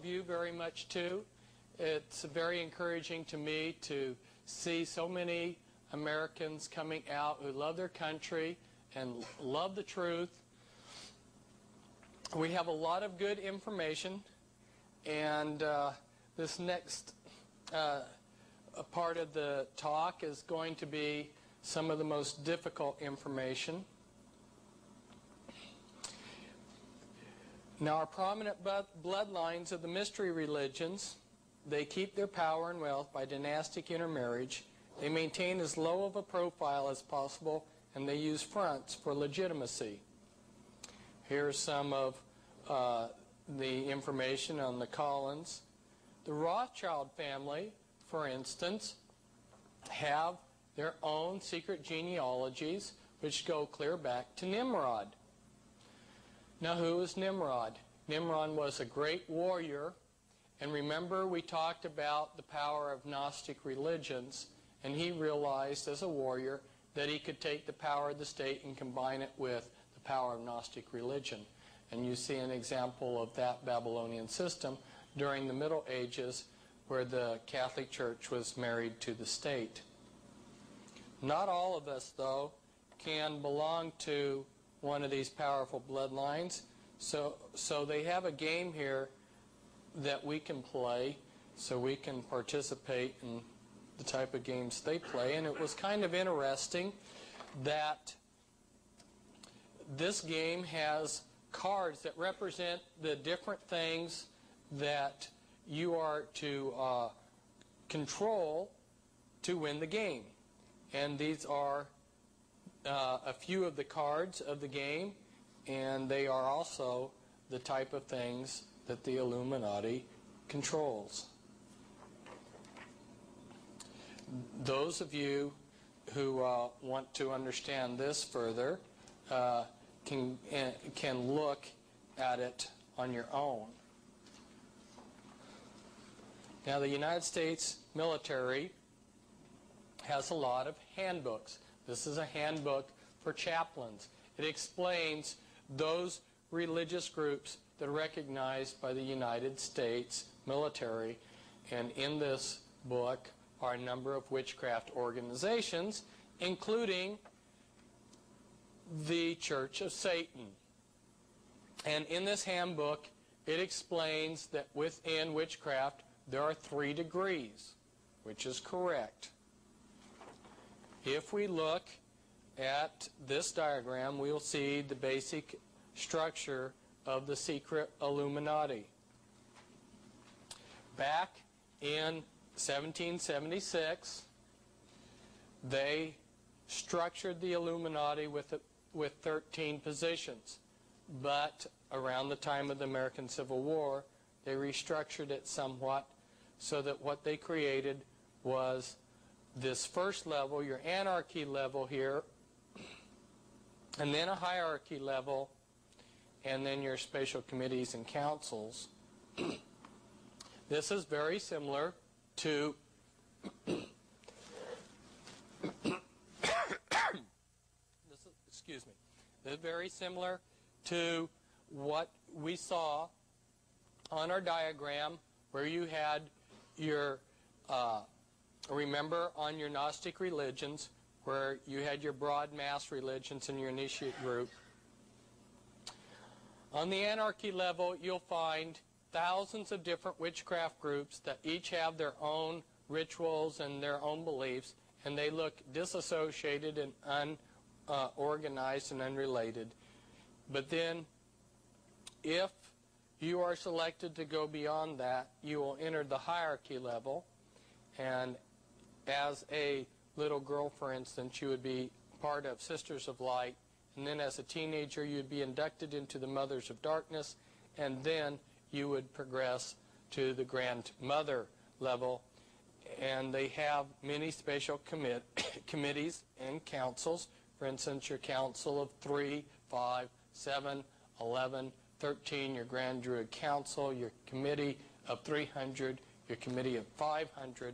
of you very much too. It's very encouraging to me to see so many Americans coming out who love their country and love the truth. We have a lot of good information, and this next part of the talk is going to be some of the most difficult information. Now, our prominent bloodlines of the mystery religions, they keep their power and wealth by dynastic intermarriage. They maintain as low of a profile as possible, and they use fronts for legitimacy. Here's some of the information on the Collins. The Rothschild family, for instance, have their own secret genealogies which go clear back to Nimrod. Now, who was Nimrod? Nimrod was a great warrior, and remember we talked about the power of Gnostic religions, and he realized as a warrior that he could take the power of the state and combine it with the power of Gnostic religion. And you see an example of that Babylonian system during the Middle Ages, where the Catholic Church was married to the state. Not all of us, though, can belong to one of these powerful bloodlines. So they have a game here that we can play, so we can participate in the type of games they play. And it was kind of interesting that this game has cards that represent the different things that you are to control to win the game. And these are a few of the cards of the game, and they are also the type of things that the Illuminati controls. Those of you who want to understand this further can look at it on your own. Now, the United States military has a lot of handbooks. This is a handbook for chaplains. It explains those religious groups that are recognized by the United States military. And in this book are a number of witchcraft organizations, including the Church of Satan. And in this handbook, it explains that within witchcraft there are 3 degrees, which is correct. If we look at this diagram, we'll see the basic structure of the secret Illuminati. Back in 1776, they structured the Illuminati with 13 positions. But around the time of the American Civil War, they restructured it somewhat so that what they created was this first level, your anarchy level here, and then a hierarchy level, and then your special committees and councils. This is very similar to excuse me. This is very similar to what we saw on our diagram, where you had your remember on your Gnostic religions, where you had your broad mass religions and your initiate group. On the anarchy level, you'll find thousands of different witchcraft groups that each have their own rituals and their own beliefs, and they look disassociated and unorganized and unrelated. But then, if you are selected to go beyond that, you will enter the hierarchy level, and as a little girl, for instance, you would be part of Sisters of Light, and then as a teenager you'd be inducted into the Mothers of Darkness, and then you would progress to the Grandmother level. And they have many special committees and councils. For instance, your council of 3, 5, 7, 11, 13, your Grand Druid Council, your committee of 300, your committee of 500.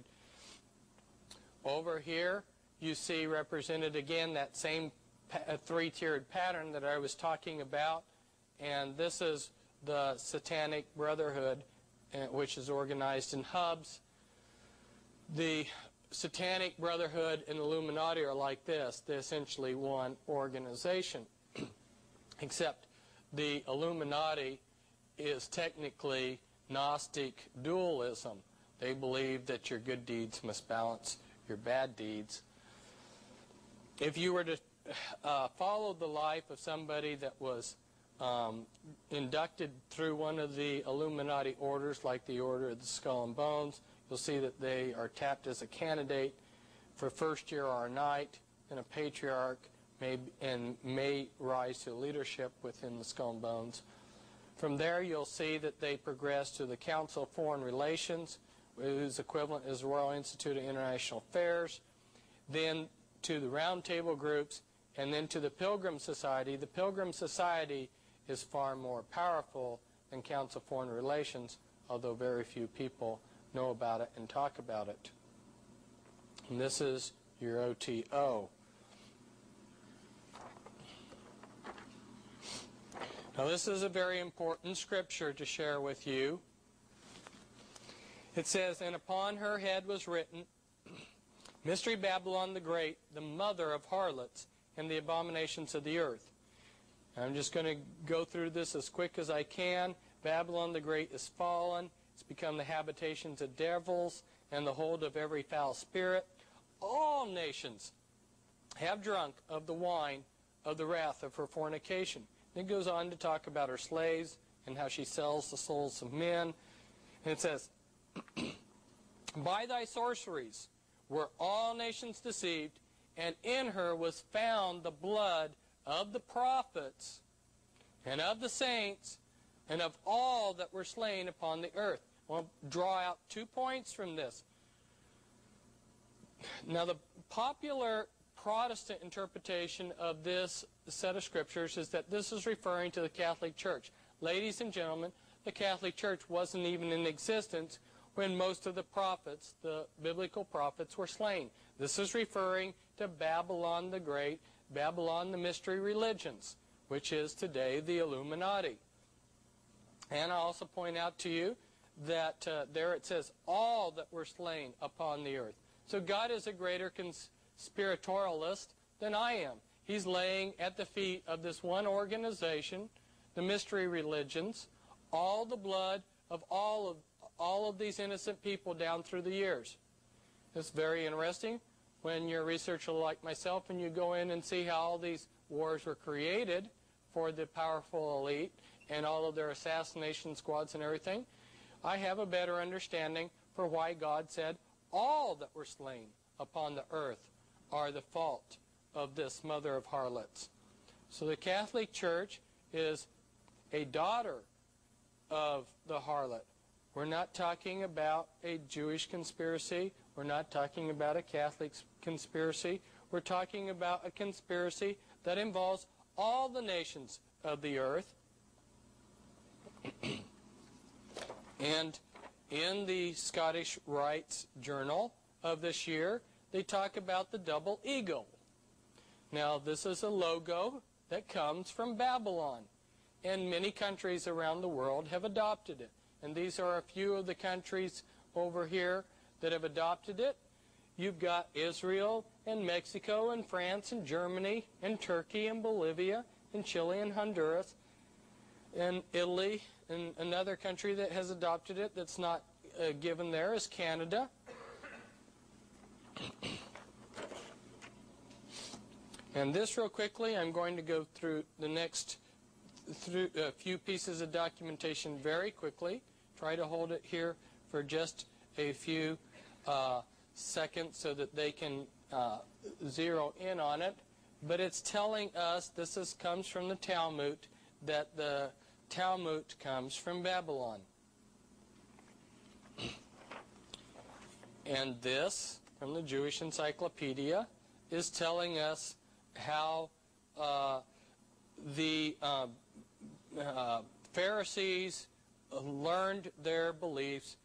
Over here, you see represented again that same 3-tiered pattern that I was talking about, and this is the Satanic Brotherhood, which is organized in hubs. The Satanic Brotherhood and Illuminati are like this. They're essentially one organization. Except the Illuminati is technically Gnostic dualism. They believe that your good deeds must balance your bad deeds. If you were to follow the life of somebody that was inducted through one of the Illuminati orders, like the Order of the Skull and Bones, you'll see that they are tapped as a candidate for first year or night, and a patriarch may rise to leadership within the Skull and Bones. From there, you'll see that they progress to the Council of Foreign Relations, whose equivalent is the Royal Institute of International Affairs, then to the Round Table groups, and then to the Pilgrim Society. The Pilgrim Society is far more powerful than Council of Foreign Relations, although very few people know about it and talk about it. And this is your OTO. Now this is a very important scripture to share with you. It says, "And upon her head was written, Mystery Babylon the Great, the mother of harlots and the abominations of the earth." I'm just going to go through this as quick as I can. Babylon the Great is fallen. It's become the habitations of devils and the hold of every foul spirit. All nations have drunk of the wine of the wrath of her fornication. Then it goes on to talk about her slaves and how she sells the souls of men. And it says, "By thy sorceries were all nations deceived, and in her was found the blood of the prophets and of the saints and of all that were slain upon the earth." I'll draw out 2 points from this. Now, the popular Protestant interpretation of this set of scriptures is that this is referring to the Catholic Church. Ladies and gentlemen, the Catholic Church wasn't even in existence when most of the prophets, the biblical prophets, were slain. This is referring to Babylon the Great, Babylon the mystery religions, which is today the Illuminati. And I also point out to you that there it says, all that were slain upon the earth. So God is a greater conspiratorialist than I am. He's laying at the feet of this one organization, the mystery religions, all the blood of all of these innocent people down through the years. It's very interesting when you're a researcher like myself and you go in and see how all these wars were created for the powerful elite and all of their assassination squads and everything. I have a better understanding for why God said all that were slain upon the earth are the fault of this mother of harlots. So the Catholic Church is a daughter of the harlot. We're not talking about a Jewish conspiracy. We're not talking about a Catholic conspiracy. We're talking about a conspiracy that involves all the nations of the earth. And in the Scottish Rites Journal of this year, they talk about the double eagle. Now, this is a logo that comes from Babylon, and many countries around the world have adopted it. And these are a few of the countries over here that have adopted it. You've got Israel and Mexico and France and Germany and Turkey and Bolivia and Chile and Honduras and Italy, and another country that has adopted it that's not given there is Canada. And this real quickly, I'm going to go through the next a few pieces of documentation very quickly. Try to hold it here for just a few seconds so that they can zero in on it. But it's telling us, comes from the Talmud, that the Talmud comes from Babylon. And this, from the Jewish Encyclopedia, is telling us how the Pharisees learned their beliefs